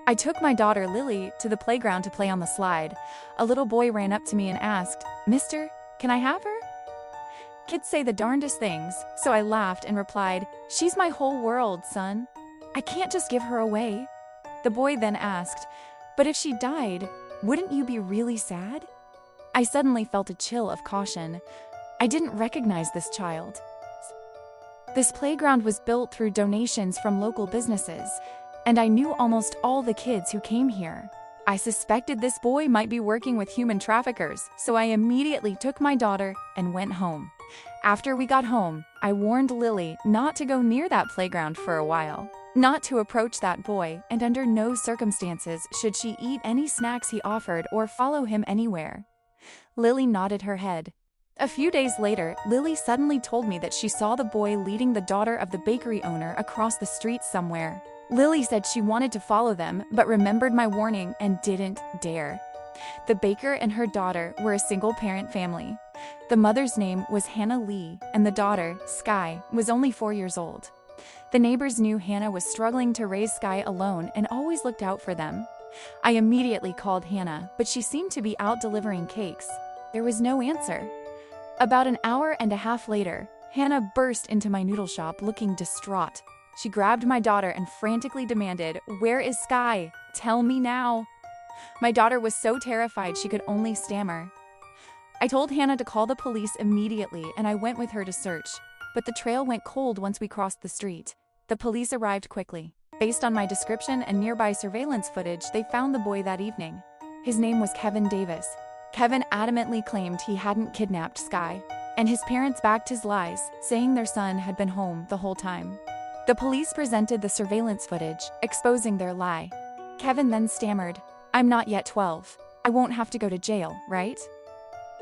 I took my daughter Lily to the playground to play on the slide. A little boy ran up to me and asked, "Mister, can I have her?" Kids say the darndest things, so I laughed and replied, "She's my whole world, son. I can't just give her away." The boy then asked, "But if she died, wouldn't you be really sad?" I suddenly felt a chill of caution. I didn't recognize this child. This playground was built through donations from local businesses, and I knew almost all the kids who came here. I suspected this boy might be working with human traffickers, so I immediately took my daughter and went home. After we got home, I warned Lily not to go near that playground for a while, not to approach that boy, and under no circumstances should she eat any snacks he offered or follow him anywhere. Lily nodded her head. A few days later, Lily suddenly told me that she saw the boy leading the daughter of the bakery owner across the street somewhere. Lily said she wanted to follow them, but remembered my warning and didn't dare. The baker and her daughter were a single-parent family. The mother's name was Hannah Lee, and the daughter, Sky, was only 4 years old. The neighbors knew Hannah was struggling to raise Sky alone and always looked out for them. I immediately called Hannah, but she seemed to be out delivering cakes. There was no answer. About an hour and a half later, Hannah burst into my noodle shop looking distraught. She grabbed my daughter and frantically demanded, "Where is Sky? Tell me now." My daughter was so terrified she could only stammer. I told Hannah to call the police immediately, and I went with her to search. But the trail went cold once we crossed the street. The police arrived quickly. Based on my description and nearby surveillance footage, they found the boy that evening. His name was Kevin Davis. Kevin adamantly claimed he hadn't kidnapped Sky, and his parents backed his lies, saying their son had been home the whole time. The police presented the surveillance footage, exposing their lie. Kevin then stammered, "I'm not yet 12. I won't have to go to jail, right?"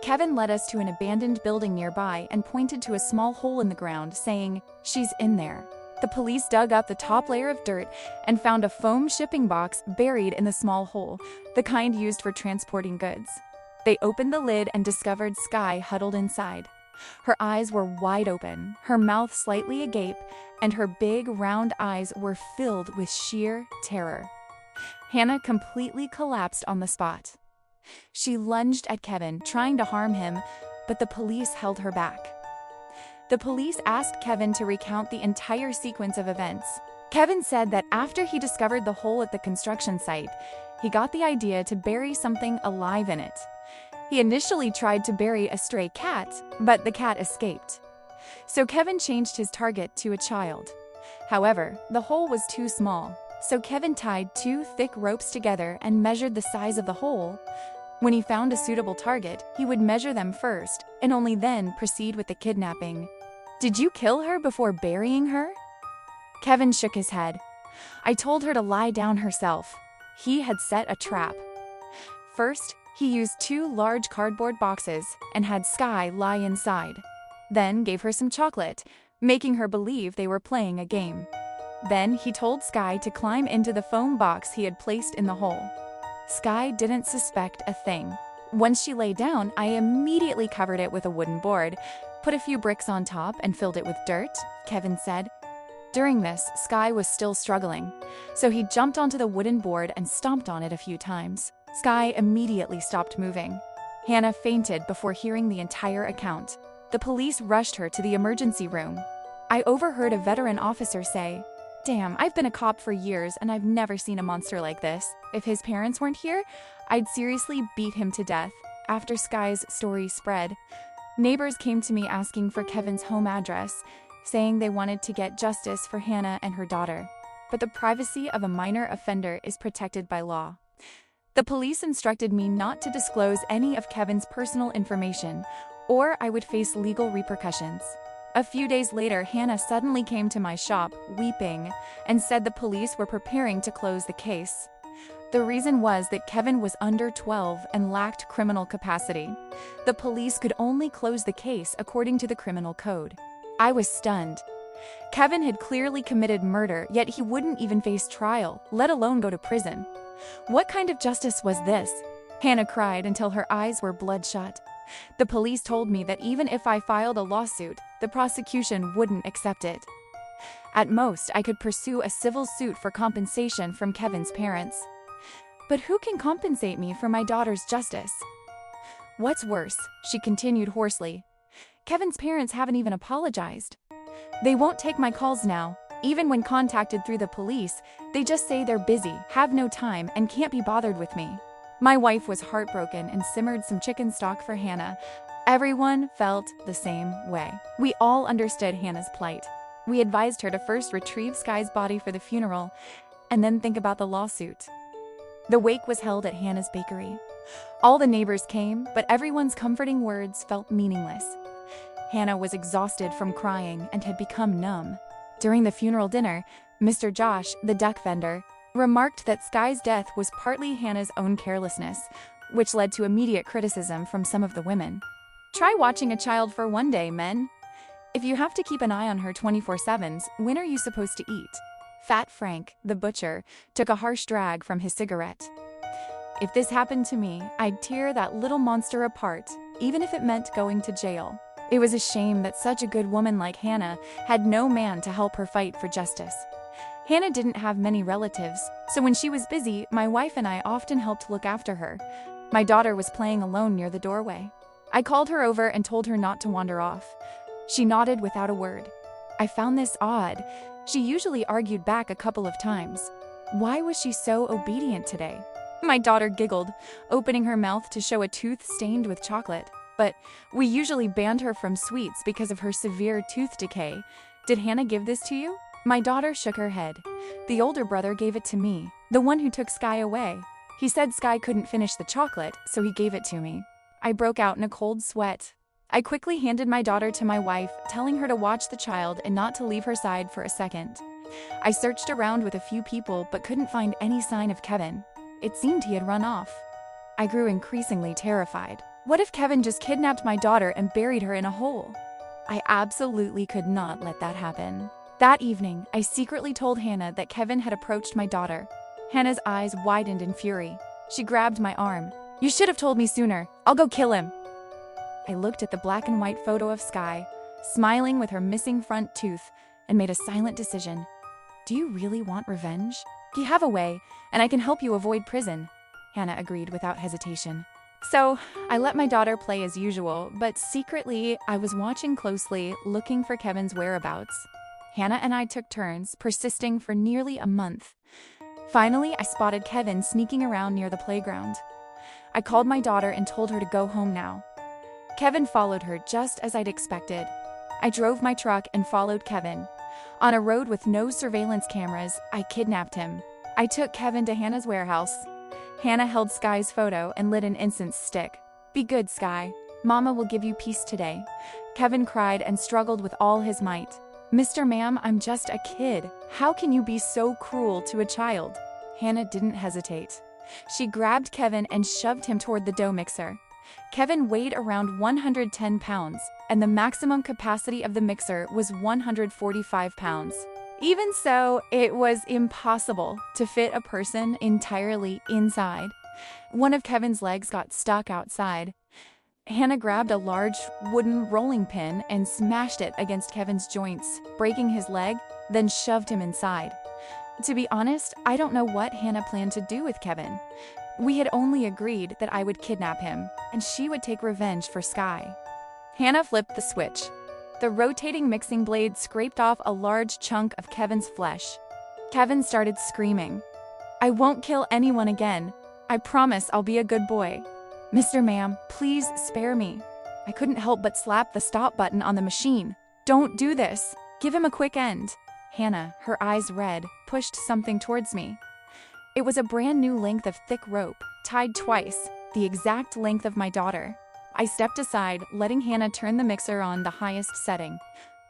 Kevin led us to an abandoned building nearby and pointed to a small hole in the ground, saying, "She's in there." The police dug up the top layer of dirt and found a foam shipping box buried in the small hole, the kind used for transporting goods. They opened the lid and discovered Sky huddled inside. Her eyes were wide open, her mouth slightly agape, and her big, round eyes were filled with sheer terror. Hannah completely collapsed on the spot. She lunged at Kevin, trying to harm him, but the police held her back. The police asked Kevin to recount the entire sequence of events. Kevin said that after he discovered the hole at the construction site, he got the idea to bury something alive in it. He initially tried to bury a stray cat, but the cat escaped. So Kevin changed his target to a child. However, the hole was too small, so Kevin tied 2 thick ropes together and measured the size of the hole. When he found a suitable target, he would measure them first, and only then proceed with the kidnapping. "Did you kill her before burying her?" Kevin shook his head. "I told her to lie down herself. He had set a trap. First, he used 2 large cardboard boxes and had Sky lie inside. Then gave her some chocolate, making her believe they were playing a game. Then he told Sky to climb into the foam box he had placed in the hole. Sky didn't suspect a thing. Once she lay down, I immediately covered it with a wooden board, put a few bricks on top and filled it with dirt," Kevin said. During this, Sky was still struggling, so he jumped onto the wooden board and stomped on it a few times. Sky immediately stopped moving. Hannah fainted before hearing the entire account. The police rushed her to the emergency room. I overheard a veteran officer say, "Damn, I've been a cop for years and I've never seen a monster like this. If his parents weren't here, I'd seriously beat him to death." After Sky's story spread, neighbors came to me asking for Kevin's home address, saying they wanted to get justice for Hannah and her daughter. But the privacy of a minor offender is protected by law. The police instructed me not to disclose any of Kevin's personal information, or I would face legal repercussions. A few days later, Hannah suddenly came to my shop, weeping, and said the police were preparing to close the case. The reason was that Kevin was under 12 and lacked criminal capacity. The police could only close the case according to the criminal code. I was stunned. Kevin had clearly committed murder, yet he wouldn't even face trial, let alone go to prison. What kind of justice was this? Hannah cried until her eyes were bloodshot. The police told me that even if I filed a lawsuit, the prosecution wouldn't accept it. At most, I could pursue a civil suit for compensation from Kevin's parents. But who can compensate me for my daughter's justice? What's worse, she continued hoarsely, Kevin's parents haven't even apologized. They won't take my calls now. Even when contacted through the police, they just say they're busy, have no time, and can't be bothered with me. My wife was heartbroken and simmered some chicken stock for Hannah. Everyone felt the same way. We all understood Hannah's plight. We advised her to first retrieve Sky's body for the funeral and then think about the lawsuit. The wake was held at Hannah's bakery. All the neighbors came, but everyone's comforting words felt meaningless. Hannah was exhausted from crying and had become numb. During the funeral dinner, Mr. Josh, the duck vendor, remarked that Sky's death was partly Hannah's own carelessness, which led to immediate criticism from some of the women. Try watching a child for one day, men. If you have to keep an eye on her 24/7s, when are you supposed to eat? Fat Frank, the butcher, took a harsh drag from his cigarette. If this happened to me, I'd tear that little monster apart, even if it meant going to jail. It was a shame that such a good woman like Hannah had no man to help her fight for justice. Hannah didn't have many relatives, so when she was busy, my wife and I often helped look after her. My daughter was playing alone near the doorway. I called her over and told her not to wander off. She nodded without a word. I found this odd. She usually argued back a couple of times. Why was she so obedient today? My daughter giggled, opening her mouth to show a tooth stained with chocolate. But we usually banned her from sweets because of her severe tooth decay. Did Hannah give this to you? My daughter shook her head. The older brother gave it to me, the one who took Sky away. He said Sky couldn't finish the chocolate, so he gave it to me. I broke out in a cold sweat. I quickly handed my daughter to my wife, telling her to watch the child and not to leave her side for a second. I searched around with a few people but couldn't find any sign of Kevin. It seemed he had run off. I grew increasingly terrified. What if Kevin just kidnapped my daughter and buried her in a hole? I absolutely could not let that happen. That evening, I secretly told Hannah that Kevin had approached my daughter. Hannah's eyes widened in fury. She grabbed my arm. You should have told me sooner. I'll go kill him. I looked at the black and white photo of Sky, smiling with her missing front tooth, and made a silent decision. Do you really want revenge? You have a way, and I can help you avoid prison. Hannah agreed without hesitation. So, I let my daughter play as usual, but secretly, I was watching closely, looking for Kevin's whereabouts. Hannah and I took turns, persisting for nearly a month. Finally, I spotted Kevin sneaking around near the playground. I called my daughter and told her to go home now. Kevin followed her just as I'd expected. I drove my truck and followed Kevin. On a road with no surveillance cameras, I kidnapped him. I took Kevin to Hannah's warehouse. Hannah held Sky's photo and lit an incense stick. Be good, Sky. Mama will give you peace today. Kevin cried and struggled with all his might. Mr. Ma'am, I'm just a kid. How can you be so cruel to a child? Hannah didn't hesitate. She grabbed Kevin and shoved him toward the dough mixer. Kevin weighed around 110 pounds, and the maximum capacity of the mixer was 145 pounds. Even so, it was impossible to fit a person entirely inside. One of Kevin's legs got stuck outside. Hannah grabbed a large wooden rolling pin and smashed it against Kevin's joints, breaking his leg, then shoved him inside. To be honest, I don't know what Hannah planned to do with Kevin. We had only agreed that I would kidnap him, and she would take revenge for Sky. Hannah flipped the switch. The rotating mixing blade scraped off a large chunk of Kevin's flesh. Kevin started screaming. I won't kill anyone again. I promise I'll be a good boy. Mr. Ma'am, please spare me. I couldn't help but slap the stop button on the machine. Don't do this. Give him a quick end. Hannah, her eyes red, pushed something towards me. It was a brand new length of thick rope, tied twice, the exact length of my daughter. I stepped aside, letting Hannah turn the mixer on the highest setting.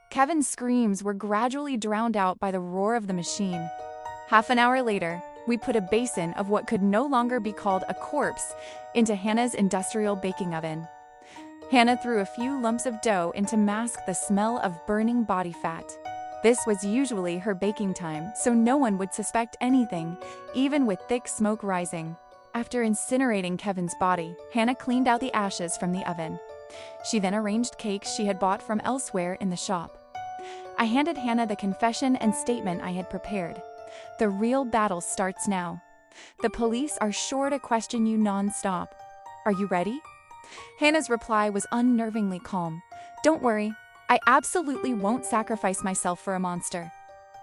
Kevin's screams were gradually drowned out by the roar of the machine. Half an hour later, we put a basin of what could no longer be called a corpse into Hannah's industrial baking oven. Hannah threw a few lumps of dough in to mask the smell of burning body fat. This was usually her baking time, so no one would suspect anything, even with thick smoke rising. After incinerating Kevin's body, Hannah cleaned out the ashes from the oven. She then arranged cakes she had bought from elsewhere in the shop. I handed Hannah the confession and statement I had prepared. The real battle starts now. The police are sure to question you non-stop. Are you ready? Hannah's reply was unnervingly calm. Don't worry, I absolutely won't sacrifice myself for a monster.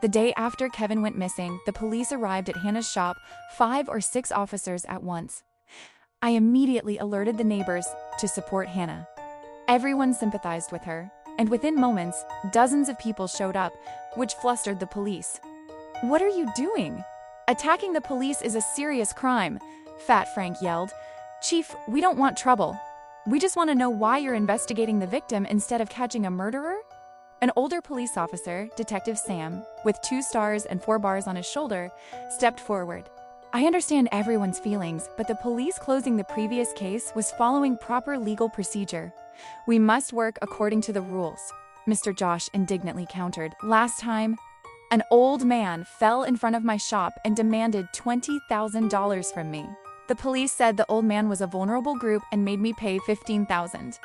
The day after Kevin went missing, the police arrived at Hannah's shop, 5 or 6 officers at once. I immediately alerted the neighbors to support Hannah. Everyone sympathized with her, and within moments, dozens of people showed up, which flustered the police. What are you doing? Attacking the police is a serious crime, Fat Frank yelled. Chief, we don't want trouble. We just want to know why you're investigating the victim instead of catching a murderer? An older police officer, Detective Sam, with 2 stars and 4 bars on his shoulder, stepped forward. I understand everyone's feelings, but the police closing the previous case was following proper legal procedure. We must work according to the rules, Mr. Josh indignantly countered. Last time, an old man fell in front of my shop and demanded $20,000 from me. The police said the old man was a vulnerable group and made me pay $15,000.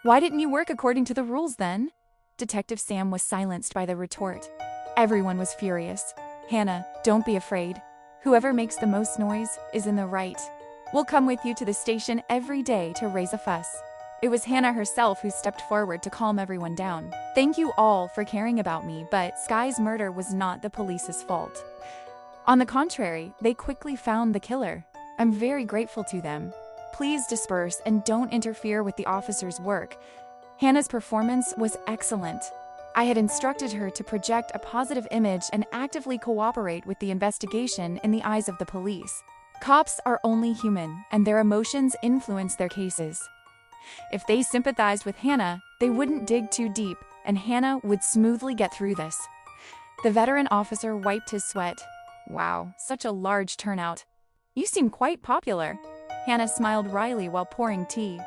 Why didn't you work according to the rules then? Detective Sam was silenced by the retort. Everyone was furious. Hannah, don't be afraid. Whoever makes the most noise is in the right. We'll come with you to the station every day to raise a fuss. It was Hannah herself who stepped forward to calm everyone down. Thank you all for caring about me, but Sky's murder was not the police's fault. On the contrary, they quickly found the killer. I'm very grateful to them. Please disperse and don't interfere with the officer's work. Hannah's performance was excellent. I had instructed her to project a positive image and actively cooperate with the investigation in the eyes of the police. Cops are only human, and their emotions influence their cases. If they sympathized with Hannah, they wouldn't dig too deep, and Hannah would smoothly get through this. The veteran officer wiped his sweat. Wow, such a large turnout. You seem quite popular. Hannah smiled wryly while pouring tea.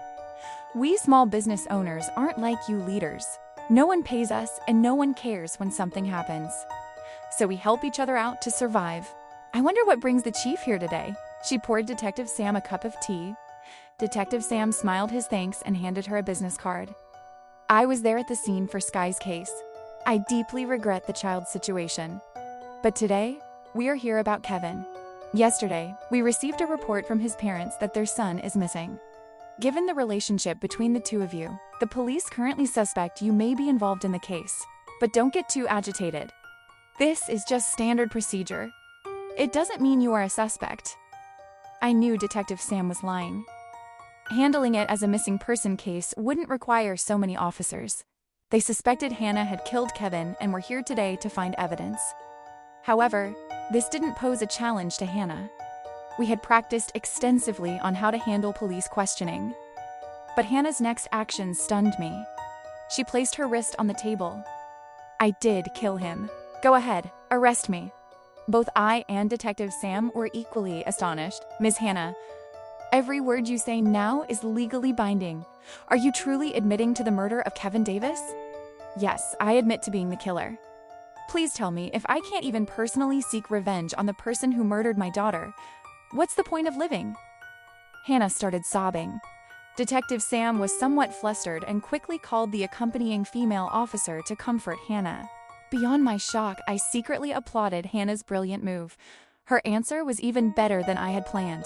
We small business owners aren't like you leaders. No one pays us and no one cares when something happens. So we help each other out to survive. I wonder what brings the chief here today. She poured Detective Sam a cup of tea. Detective Sam smiled his thanks and handed her a business card. I was there at the scene for Sky's case. I deeply regret the child's situation. But today, we are here about Kevin. Yesterday, we received a report from his parents that their son is missing. Given the relationship between the two of you, the police currently suspect you may be involved in the case. But don't get too agitated. This is just standard procedure. It doesn't mean you are a suspect. I knew Detective Sam was lying. Handling it as a missing person case wouldn't require so many officers. They suspected Hannah had killed Kevin and were here today to find evidence. However, this didn't pose a challenge to Hannah. We had practiced extensively on how to handle police questioning. But Hannah's next action stunned me. She placed her wrist on the table. I did kill him. Go ahead, arrest me. Both I and Detective Sam were equally astonished. Ms. Hannah, every word you say now is legally binding. Are you truly admitting to the murder of Kevin Davis? Yes, I admit to being the killer. Please tell me, if I can't even personally seek revenge on the person who murdered my daughter, what's the point of living? Hannah started sobbing. Detective Sam was somewhat flustered and quickly called the accompanying female officer to comfort Hannah. Beyond my shock, I secretly applauded Hannah's brilliant move. Her answer was even better than I had planned.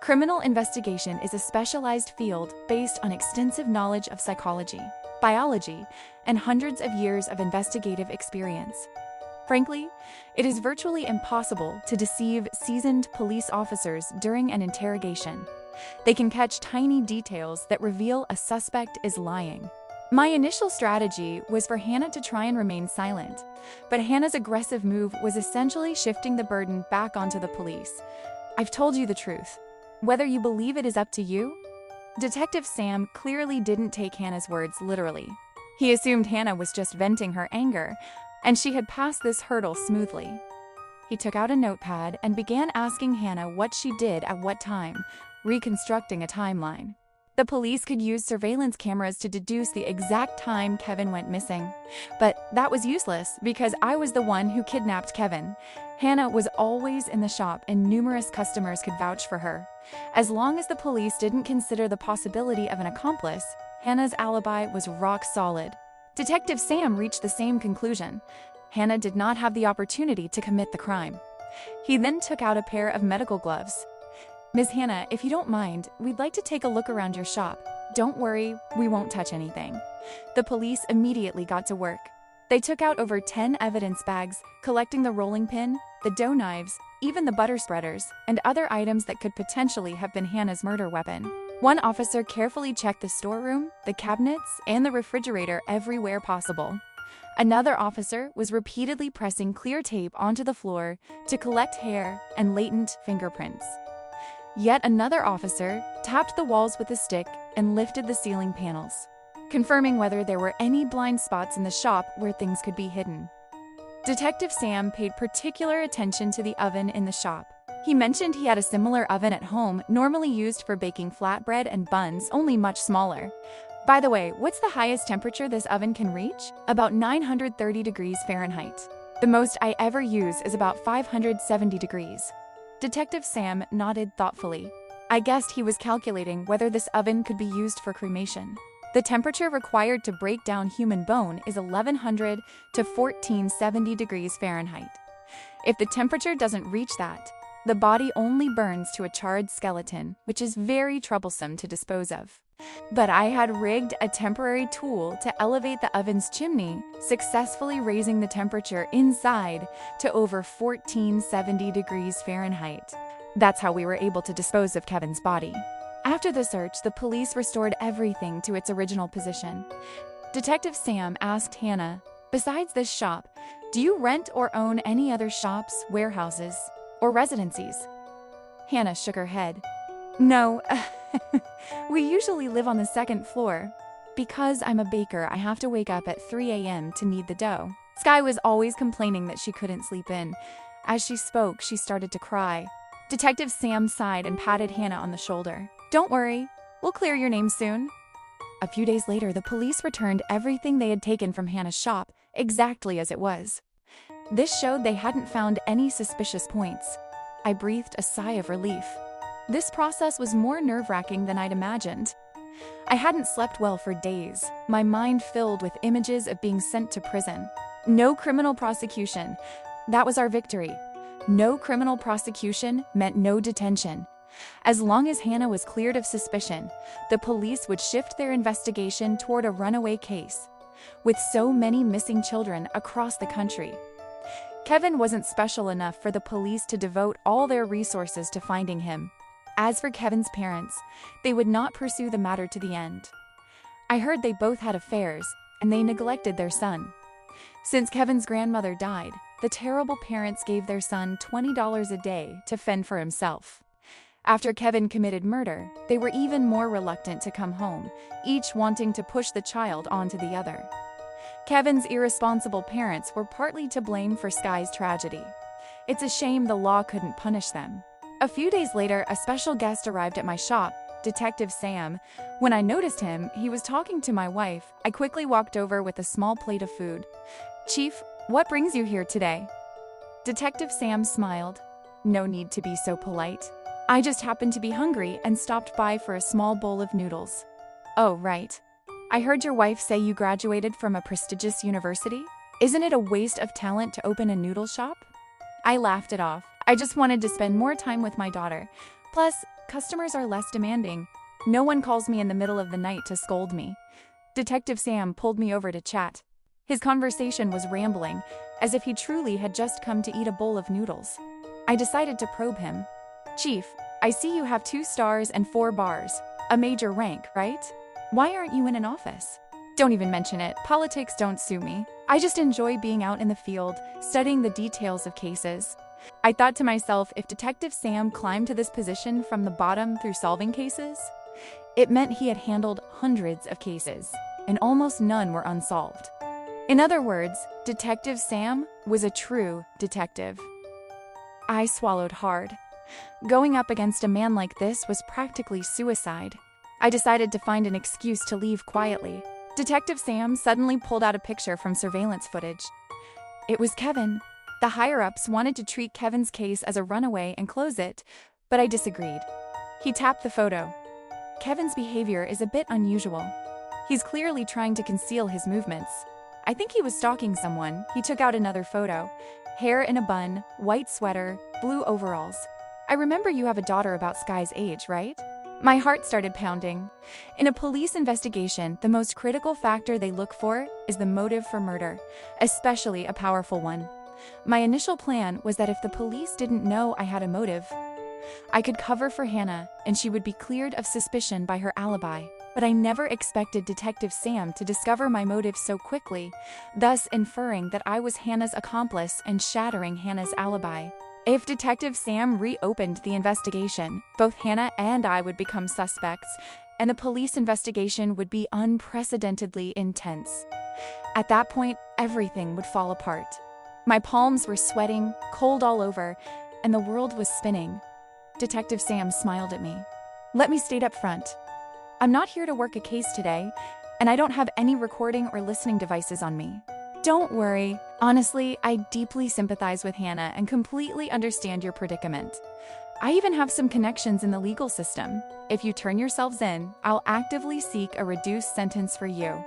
Criminal investigation is a specialized field based on extensive knowledge of psychology, biology, and hundreds of years of investigative experience. Frankly, it is virtually impossible to deceive seasoned police officers during an interrogation. They can catch tiny details that reveal a suspect is lying. My initial strategy was for Hannah to try and remain silent, but Hannah's aggressive move was essentially shifting the burden back onto the police. I've told you the truth. Whether you believe it is up to you. Detective Sam clearly didn't take Hannah's words literally. He assumed Hannah was just venting her anger, and she had passed this hurdle smoothly. He took out a notepad and began asking Hannah what she did at what time, reconstructing a timeline. The police could use surveillance cameras to deduce the exact time Kevin went missing. But that was useless because I was the one who kidnapped Kevin. Hannah was always in the shop and numerous customers could vouch for her. As long as the police didn't consider the possibility of an accomplice, Hannah's alibi was rock solid. Detective Sam reached the same conclusion. Hannah did not have the opportunity to commit the crime. He then took out a pair of medical gloves. "Ms. Hannah, if you don't mind, we'd like to take a look around your shop. Don't worry, we won't touch anything." The police immediately got to work. They took out over 10 evidence bags, collecting the rolling pin, the dough knives, even the butter spreaders, and other items that could potentially have been Hannah's murder weapon. One officer carefully checked the storeroom, the cabinets, and the refrigerator everywhere possible. Another officer was repeatedly pressing clear tape onto the floor to collect hair and latent fingerprints. Yet another officer tapped the walls with a stick and lifted the ceiling panels, confirming whether there were any blind spots in the shop where things could be hidden. Detective Sam paid particular attention to the oven in the shop. He mentioned he had a similar oven at home, normally used for baking flatbread and buns, only much smaller. By the way, what's the highest temperature this oven can reach? About 930 degrees Fahrenheit. The most I ever use is about 570 degrees. Detective Sam nodded thoughtfully. I guessed he was calculating whether this oven could be used for cremation. The temperature required to break down human bone is 1100 to 1470 degrees Fahrenheit. If the temperature doesn't reach that, the body only burns to a charred skeleton, which is very troublesome to dispose of. But I had rigged a temporary tool to elevate the oven's chimney, successfully raising the temperature inside to over 1470 degrees Fahrenheit. That's how we were able to dispose of Kevin's body. After the search, the police restored everything to its original position. Detective Sam asked Hannah, "Besides this shop, do you rent or own any other shops, warehouses, or residencies?" Hannah shook her head. "No, we usually live on the second floor. Because I'm a baker, I have to wake up at 3 a.m. to knead the dough." Sky was always complaining that she couldn't sleep in. As she spoke, she started to cry. Detective Sam sighed and patted Hannah on the shoulder. "Don't worry, we'll clear your name soon." A few days later, the police returned everything they had taken from Hannah's shop, exactly as it was. This showed they hadn't found any suspicious points. I breathed a sigh of relief. This process was more nerve-wracking than I'd imagined. I hadn't slept well for days, my mind filled with images of being sent to prison. No criminal prosecution. That was our victory. No criminal prosecution meant no detention. As long as Hannah was cleared of suspicion, the police would shift their investigation toward a runaway case. With so many missing children across the country, Kevin wasn't special enough for the police to devote all their resources to finding him. As for Kevin's parents, they would not pursue the matter to the end. I heard they both had affairs, and they neglected their son. Since Kevin's grandmother died, the terrible parents gave their son $20 a day to fend for himself. After Kevin committed murder, they were even more reluctant to come home, each wanting to push the child onto the other. Kevin's irresponsible parents were partly to blame for Sky's tragedy. It's a shame the law couldn't punish them. A few days later, a special guest arrived at my shop, Detective Sam. When I noticed him, he was talking to my wife. I quickly walked over with a small plate of food. "Chief, what brings you here today?" Detective Sam smiled. "No need to be so polite. I just happened to be hungry and stopped by for a small bowl of noodles." "Oh, right. I heard your wife say you graduated from a prestigious university. Isn't it a waste of talent to open a noodle shop?" I laughed it off. I just wanted to spend more time with my daughter. Plus, customers are less demanding. No one calls me in the middle of the night to scold me. Detective Sam pulled me over to chat. His conversation was rambling, as if he truly had just come to eat a bowl of noodles. I decided to probe him. "Chief, I see you have 2 stars and 4 bars. A major rank, right? Why aren't you in an office?" "Don't even mention it. Politics don't suit me. I just enjoy being out in the field, studying the details of cases." I thought to myself, if Detective Sam climbed to this position from the bottom through solving cases, it meant he had handled hundreds of cases, and almost none were unsolved. In other words, Detective Sam was a true detective. I swallowed hard. Going up against a man like this was practically suicide. I decided to find an excuse to leave quietly. Detective Sam suddenly pulled out a picture from surveillance footage. It was Kevin. The higher-ups wanted to treat Kevin's case as a runaway and close it, but I disagreed. He tapped the photo. Kevin's behavior is a bit unusual. He's clearly trying to conceal his movements. I think he was stalking someone. He took out another photo. hair in a bun, white sweater, blue overalls. I remember you have a daughter about Sky's age, right? My heart started pounding. In a police investigation, the most critical factor they look for is the motive for murder, especially a powerful one. My initial plan was that if the police didn't know I had a motive, I could cover for Hannah and she would be cleared of suspicion by her alibi. But I never expected Detective Sam to discover my motive so quickly, thus inferring that I was Hannah's accomplice and shattering Hannah's alibi. If Detective Sam reopened the investigation, both Hannah and I would become suspects, and the police investigation would be unprecedentedly intense. At that point, everything would fall apart. My palms were sweating, cold all over, and the world was spinning. Detective Sam smiled at me. Let me state up front. I'm not here to work a case today, and I don't have any recording or listening devices on me. Don't worry. Honestly, I deeply sympathize with Hannah and completely understand your predicament. I even have some connections in the legal system. If you turn yourselves in, I'll actively seek a reduced sentence for you.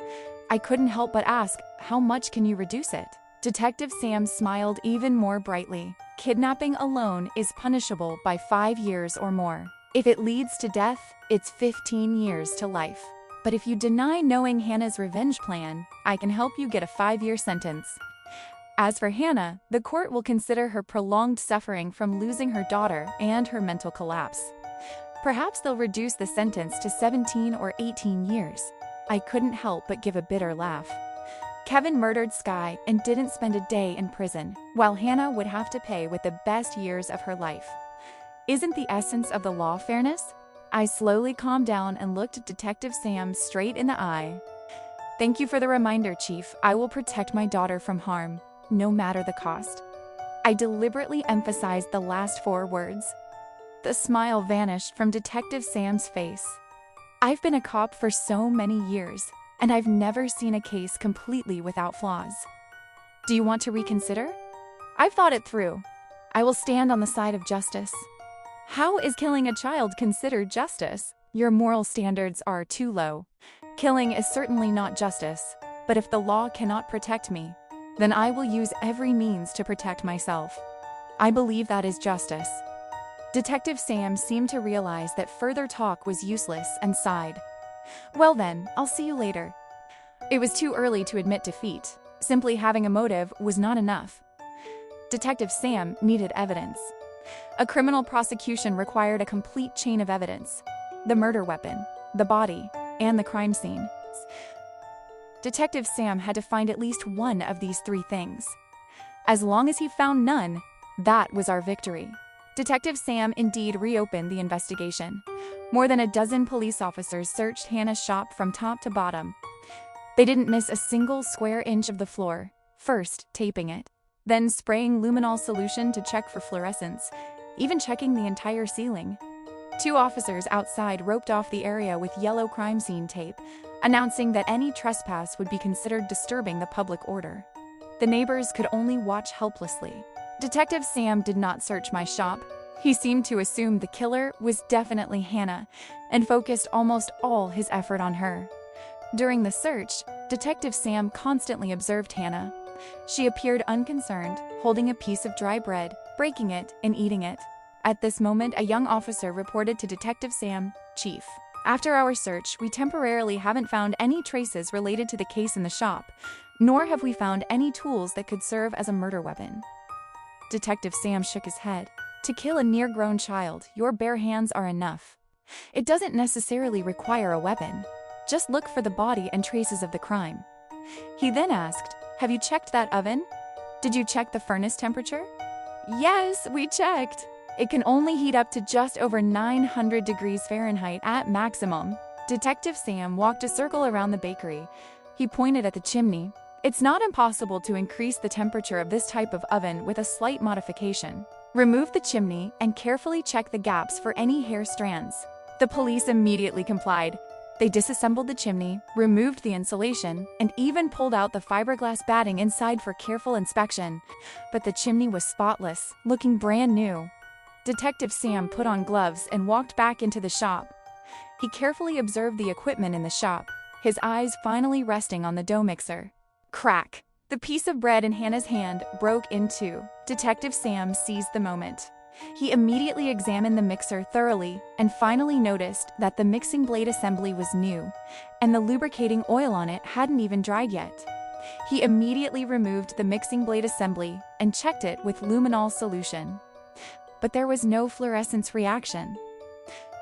I couldn't help but ask, how much can you reduce it? Detective Sam smiled even more brightly. Kidnapping alone is punishable by 5 years or more. If it leads to death, it's 15 years to life. But if you deny knowing Hannah's revenge plan, I can help you get a 5-year sentence. As for Hannah, the court will consider her prolonged suffering from losing her daughter and her mental collapse. Perhaps they'll reduce the sentence to 17 or 18 years. I couldn't help but give a bitter laugh. Kevin murdered Sky and didn't spend a day in prison, while Hannah would have to pay with the best years of her life. Isn't the essence of the law fairness? I slowly calmed down and looked Detective Sam straight in the eye. Thank you for the reminder, Chief. I will protect my daughter from harm, no matter the cost. I deliberately emphasized the last 4 words. The smile vanished from Detective Sam's face. I've been a cop for so many years, and I've never seen a case completely without flaws. Do you want to reconsider? I've thought it through. I will stand on the side of justice. How is killing a child considered justice? Your moral standards are too low. Killing is certainly not justice, but if the law cannot protect me, then I will use every means to protect myself. I believe that is justice. Detective Sam seemed to realize that further talk was useless and sighed. Well then, I'll see you later. It was too early to admit defeat. Simply having a motive was not enough. Detective Sam needed evidence. A criminal prosecution required a complete chain of evidence: the murder weapon, the body, and the crime scene. Detective Sam had to find at least one of these 3 things. As long as he found none, that was our victory. Detective Sam indeed reopened the investigation. More than a dozen police officers searched Hannah's shop from top to bottom. They didn't miss a single square inch of the floor, first taping it, then spraying luminol solution to check for fluorescence, even checking the entire ceiling. 2 officers outside roped off the area with yellow crime scene tape, announcing that any trespass would be considered disturbing the public order. The neighbors could only watch helplessly. Detective Sam did not search my shop. He seemed to assume the killer was definitely Hannah and focused almost all his effort on her. During the search, Detective Sam constantly observed Hannah. She appeared unconcerned, holding a piece of dry bread, breaking it, and eating it. At this moment, a young officer reported to Detective Sam, "Chief, after our search, we temporarily haven't found any traces related to the case in the shop, nor have we found any tools that could serve as a murder weapon." Detective Sam shook his head. To kill a near-grown child, your bare hands are enough. It doesn't necessarily require a weapon. Just look for the body and traces of the crime. He then asked, "Have you checked that oven? Did you check the furnace temperature?" "Yes, we checked. It can only heat up to just over 900 degrees Fahrenheit at maximum." Detective Sam walked a circle around the bakery. He pointed at the chimney. "It's not impossible to increase the temperature of this type of oven with a slight modification. Remove the chimney and carefully check the gaps for any hair strands." The police immediately complied. They disassembled the chimney, removed the insulation, and even pulled out the fiberglass batting inside for careful inspection. But the chimney was spotless, looking brand new. Detective Sam put on gloves and walked back into the shop. He carefully observed the equipment in the shop, his eyes finally resting on the dough mixer. Crack! The piece of bread in Hannah's hand broke in two. Detective Sam seized the moment. He immediately examined the mixer thoroughly and finally noticed that the mixing blade assembly was new, and the lubricating oil on it hadn't even dried yet. He immediately removed the mixing blade assembly and checked it with luminol solution. But there was no fluorescence reaction.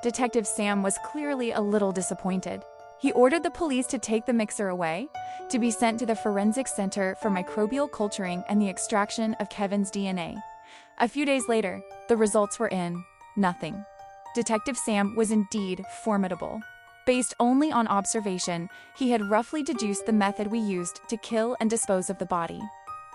Detective Sam was clearly a little disappointed. He ordered the police to take the mixer away, to be sent to the Forensic Center for microbial culturing and the extraction of Kevin's DNA. A few days later, the results were in. Nothing. Detective Sam was indeed formidable. Based only on observation, he had roughly deduced the method we used to kill and dispose of the body.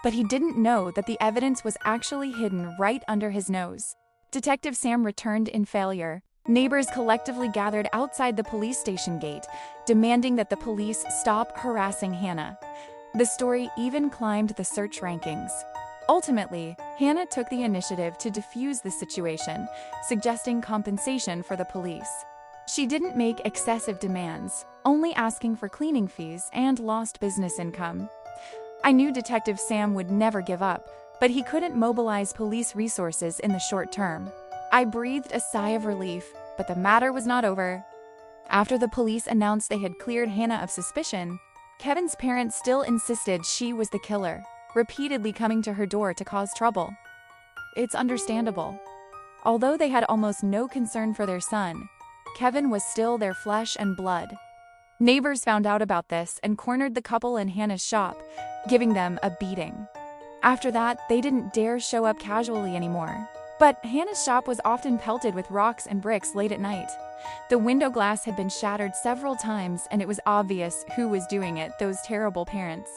But he didn't know that the evidence was actually hidden right under his nose. Detective Sam returned in failure. Neighbors collectively gathered outside the police station gate, demanding that the police stop harassing Hannah. The story even climbed the search rankings. Ultimately, Hannah took the initiative to defuse the situation, suggesting compensation for the police. She didn't make excessive demands, only asking for cleaning fees and lost business income. I knew Detective Sam would never give up, but he couldn't mobilize police resources in the short term. I breathed a sigh of relief, but the matter was not over. After the police announced they had cleared Hannah of suspicion, Kevin's parents still insisted she was the killer, repeatedly coming to her door to cause trouble. It's understandable. Although they had almost no concern for their son, Kevin was still their flesh and blood. Neighbors found out about this and cornered the couple in Hannah's shop, giving them a beating. After that, they didn't dare show up casually anymore. But Hannah's shop was often pelted with rocks and bricks late at night. The window glass had been shattered several times, and it was obvious who was doing it, those terrible parents.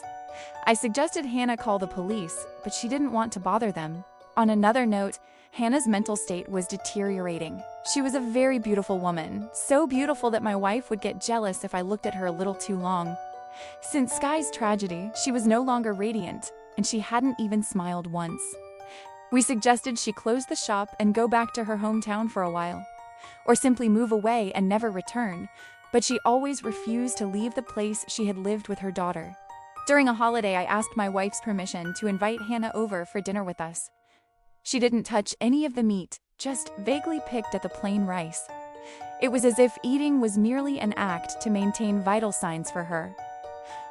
I suggested Hannah call the police, but she didn't want to bother them. On another note, Hannah's mental state was deteriorating. She was a very beautiful woman, so beautiful that my wife would get jealous if I looked at her a little too long. Since Sky's tragedy, she was no longer radiant, and she hadn't even smiled once. We suggested she close the shop and go back to her hometown for a while, or simply move away and never return, but she always refused to leave the place she had lived with her daughter. During a holiday, I asked my wife's permission to invite Hannah over for dinner with us. She didn't touch any of the meat, just vaguely picked at the plain rice. It was as if eating was merely an act to maintain vital signs for her.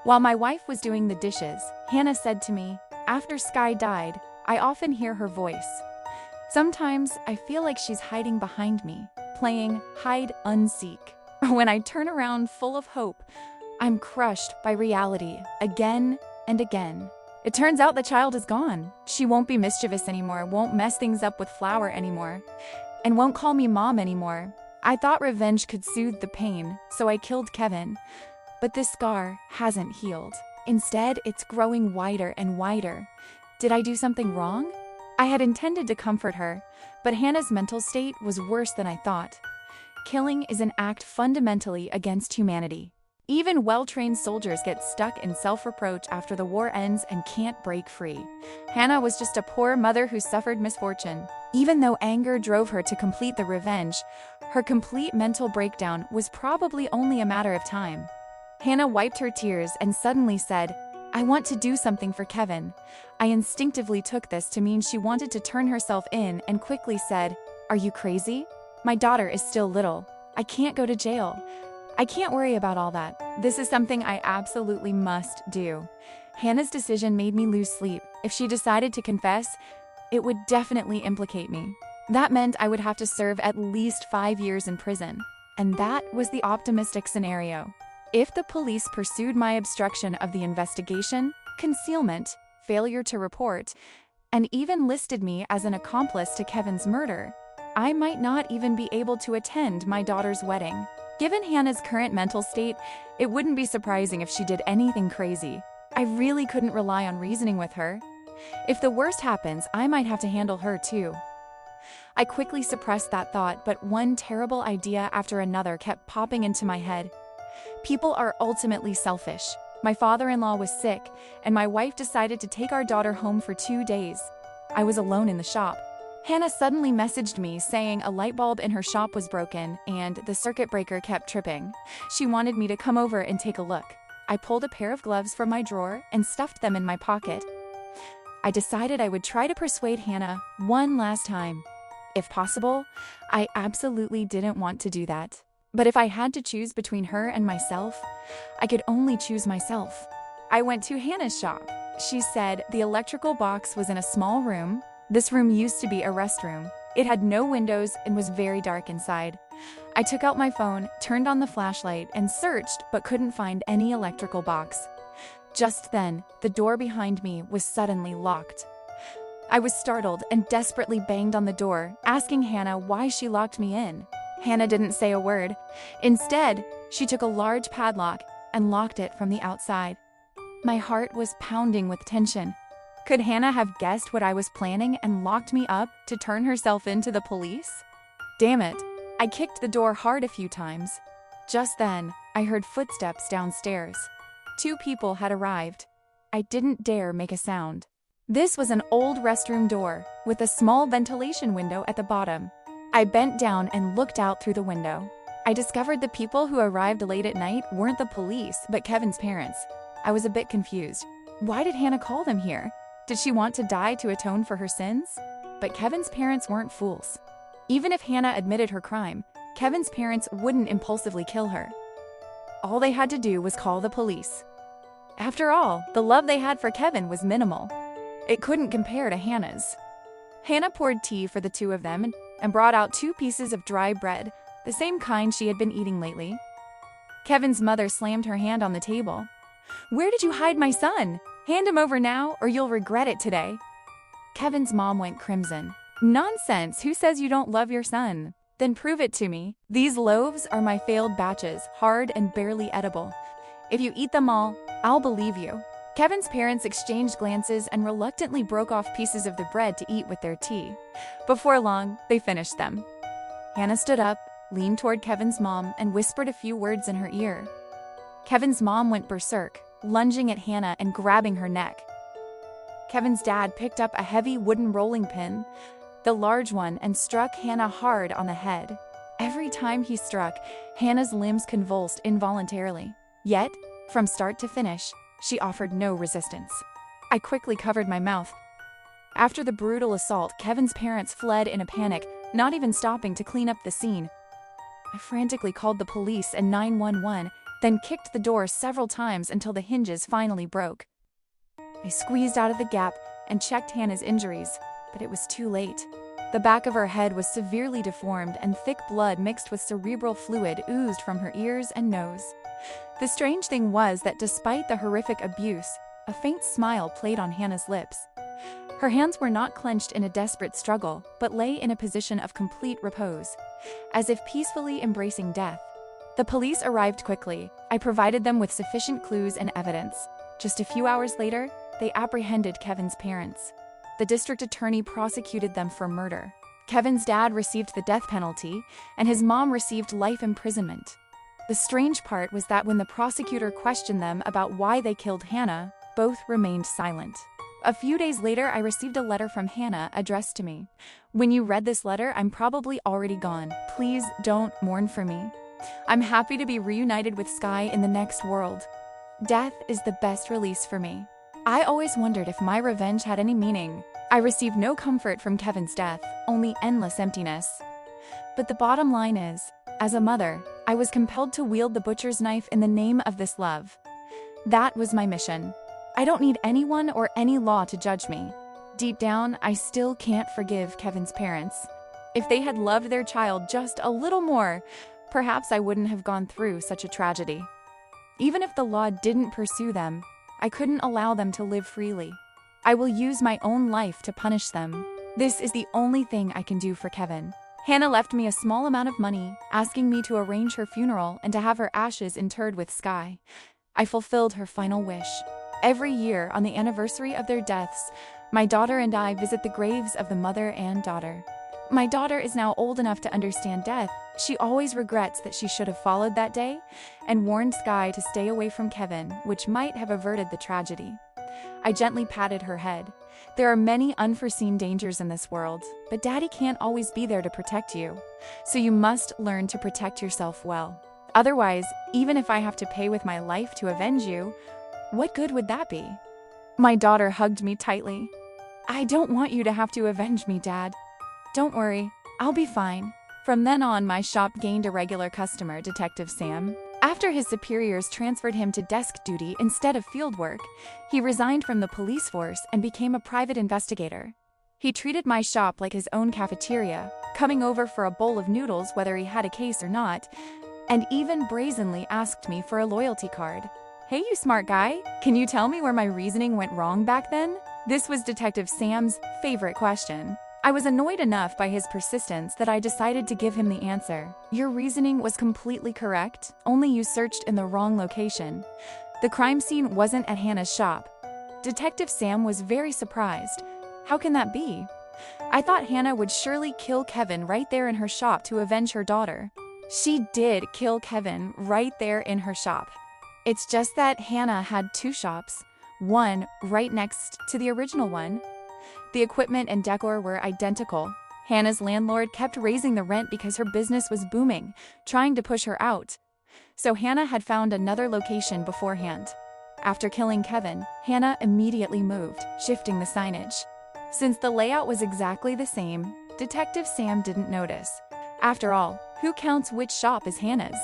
While my wife was doing the dishes, Hannah said to me, "After Sky died, I often hear her voice. Sometimes I feel like she's hiding behind me, playing hide-and-seek. When I turn around full of hope, I'm crushed by reality again and again. It turns out the child is gone. She won't be mischievous anymore, won't mess things up with flour anymore, and won't call me mom anymore. I thought revenge could soothe the pain, so I killed Kevin. But this scar hasn't healed. Instead, it's growing wider and wider. Did I do something wrong?" I had intended to comfort her, but Hannah's mental state was worse than I thought. Killing is an act fundamentally against humanity. Even well-trained soldiers get stuck in self-reproach after the war ends and can't break free. Hannah was just a poor mother who suffered misfortune. Even though anger drove her to complete the revenge, her complete mental breakdown was probably only a matter of time. Hannah wiped her tears and suddenly said, "I want to do something for Kevin." I instinctively took this to mean she wanted to turn herself in and quickly said, "Are you crazy? My daughter is still little. I can't go to jail. I can't worry about all that. This is something I absolutely must do." Hannah's decision made me lose sleep. If she decided to confess, it would definitely implicate me. That meant I would have to serve at least 5 years in prison. And that was the optimistic scenario. If the police pursued my obstruction of the investigation, concealment, failure to report, and even listed me as an accomplice to Kevin's murder, I might not even be able to attend my daughter's wedding. Given Hannah's current mental state, it wouldn't be surprising if she did anything crazy. I really couldn't rely on reasoning with her. If the worst happens, I might have to handle her too. I quickly suppressed that thought, but one terrible idea after another kept popping into my head. People are ultimately selfish. My father-in-law was sick, and my wife decided to take our daughter home for 2 days. I was alone in the shop. Hannah suddenly messaged me saying a light bulb in her shop was broken and the circuit breaker kept tripping. She wanted me to come over and take a look. I pulled a pair of gloves from my drawer and stuffed them in my pocket. I decided I would try to persuade Hannah one last time. If possible, I absolutely didn't want to do that. But if I had to choose between her and myself, I could only choose myself. I went to Hannah's shop. She said the electrical box was in a small room. This room used to be a restroom. It had no windows and was very dark inside. I took out my phone, turned on the flashlight, and searched but couldn't find any electrical box. Just then, the door behind me was suddenly locked. I was startled and desperately banged on the door, asking Hannah why she locked me in. Hannah didn't say a word. Instead, she took a large padlock and locked it from the outside. My heart was pounding with tension. Could Hannah have guessed what I was planning and locked me up to turn herself in to the police? Damn it. I kicked the door hard a few times. Just then, I heard footsteps downstairs. 2 people had arrived. I didn't dare make a sound. This was an old restroom door with a small ventilation window at the bottom. I bent down and looked out through the window. I discovered the people who arrived late at night weren't the police, but Kevin's parents. I was a bit confused. Why did Hannah call them here? Did she want to die to atone for her sins? But Kevin's parents weren't fools. Even if Hannah admitted her crime, Kevin's parents wouldn't impulsively kill her. All they had to do was call the police. After all, the love they had for Kevin was minimal. It couldn't compare to Hannah's. Hannah poured tea for the 2 of them and brought out 2 pieces of dry bread, the same kind she had been eating lately. Kevin's mother slammed her hand on the table. "Where did you hide my son? Hand him over now, or you'll regret it today." Kevin's mom went crimson. "Nonsense, who says you don't love your son? Then prove it to me. These loaves are my failed batches, hard and barely edible. If you eat them all, I'll believe you." Kevin's parents exchanged glances and reluctantly broke off pieces of the bread to eat with their tea. Before long, they finished them. Hannah stood up, leaned toward Kevin's mom, and whispered a few words in her ear. Kevin's mom went berserk, lunging at Hannah and grabbing her neck. Kevin's dad picked up a heavy wooden rolling pin, the large one, and struck Hannah hard on the head. Every time he struck, Hannah's limbs convulsed involuntarily. Yet, from start to finish, she offered no resistance. I quickly covered my mouth. After the brutal assault, Kevin's parents fled in a panic, not even stopping to clean up the scene. I frantically called the police and 911, then kicked the door several times until the hinges finally broke. I squeezed out of the gap and checked Hannah's injuries, but it was too late. The back of her head was severely deformed, and thick blood mixed with cerebral fluid oozed from her ears and nose. The strange thing was that despite the horrific abuse, a faint smile played on Hannah's lips. Her hands were not clenched in a desperate struggle, but lay in a position of complete repose, as if peacefully embracing death. The police arrived quickly. I provided them with sufficient clues and evidence. Just a few hours later, they apprehended Kevin's parents. The district attorney prosecuted them for murder. Kevin's dad received the death penalty, and his mom received life imprisonment. The strange part was that when the prosecutor questioned them about why they killed Hannah, both remained silent. A few days later, I received a letter from Hannah addressed to me. "When you read this letter, I'm probably already gone. Please don't mourn for me. I'm happy to be reunited with Sky in the next world. Death is the best release for me." I always wondered if my revenge had any meaning. I received no comfort from Kevin's death, only endless emptiness. But the bottom line is, as a mother, I was compelled to wield the butcher's knife in the name of this love. That was my mission. I don't need anyone or any law to judge me. Deep down, I still can't forgive Kevin's parents. If they had loved their child just a little more, perhaps I wouldn't have gone through such a tragedy. Even if the law didn't pursue them, I couldn't allow them to live freely. I will use my own life to punish them. This is the only thing I can do for Kevin. Hannah left me a small amount of money, asking me to arrange her funeral and to have her ashes interred with Sky. I fulfilled her final wish. Every year, on the anniversary of their deaths, my daughter and I visit the graves of the mother and daughter. My daughter is now old enough to understand death. She always regrets that she should have followed that day and warned Sky to stay away from Kevin, which might have averted the tragedy. I gently patted her head. There are many unforeseen dangers in this world, but Daddy can't always be there to protect you. So you must learn to protect yourself well. Otherwise, even if I have to pay with my life to avenge you, what good would that be? My daughter hugged me tightly. I don't want you to have to avenge me, Dad. Don't worry, I'll be fine. From then on, my shop gained a regular customer, Detective Sam. After his superiors transferred him to desk duty instead of field work, he resigned from the police force and became a private investigator. He treated my shop like his own cafeteria, coming over for a bowl of noodles whether he had a case or not, and even brazenly asked me for a loyalty card. Hey, you smart guy, can you tell me where my reasoning went wrong back then? This was Detective Sam's favorite question. I was annoyed enough by his persistence that I decided to give him the answer. Your reasoning was completely correct, only you searched in the wrong location. The crime scene wasn't at Hannah's shop. Detective Sam was very surprised. How can that be? I thought Hannah would surely kill Kevin right there in her shop to avenge her daughter. She did kill Kevin right there in her shop. It's just that Hannah had two shops, one right next to the original one. The equipment and decor were identical. Hannah's landlord kept raising the rent because her business was booming, trying to push her out. So Hannah had found another location beforehand. After killing Kevin, Hannah immediately moved, shifting the signage. Since the layout was exactly the same, Detective Sam didn't notice. After all, who counts which shop is Hannah's?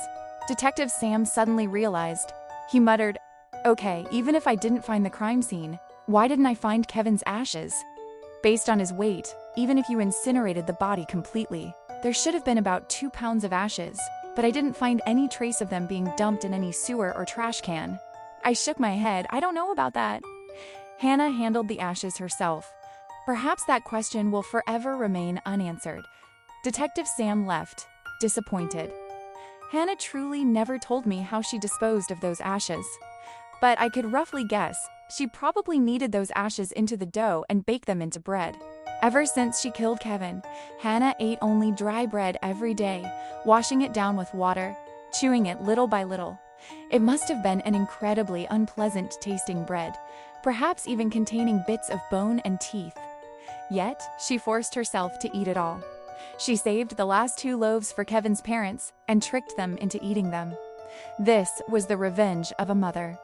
Detective Sam suddenly realized. He muttered, "Okay, even if I didn't find the crime scene, why didn't I find Kevin's ashes? Based on his weight, even if you incinerated the body completely, there should have been about 2 pounds of ashes, but I didn't find any trace of them being dumped in any sewer or trash can." I shook my head. I don't know about that. Hannah handled the ashes herself. Perhaps that question will forever remain unanswered. Detective Sam left, disappointed. Hannah truly never told me how she disposed of those ashes. But I could roughly guess, she probably kneaded those ashes into the dough and baked them into bread. Ever since she killed Kevin, Hannah ate only dry bread every day, washing it down with water, chewing it little by little. It must have been an incredibly unpleasant tasting bread, perhaps even containing bits of bone and teeth. Yet, she forced herself to eat it all. She saved the last 2 loaves for Kevin's parents and tricked them into eating them. This was the revenge of a mother.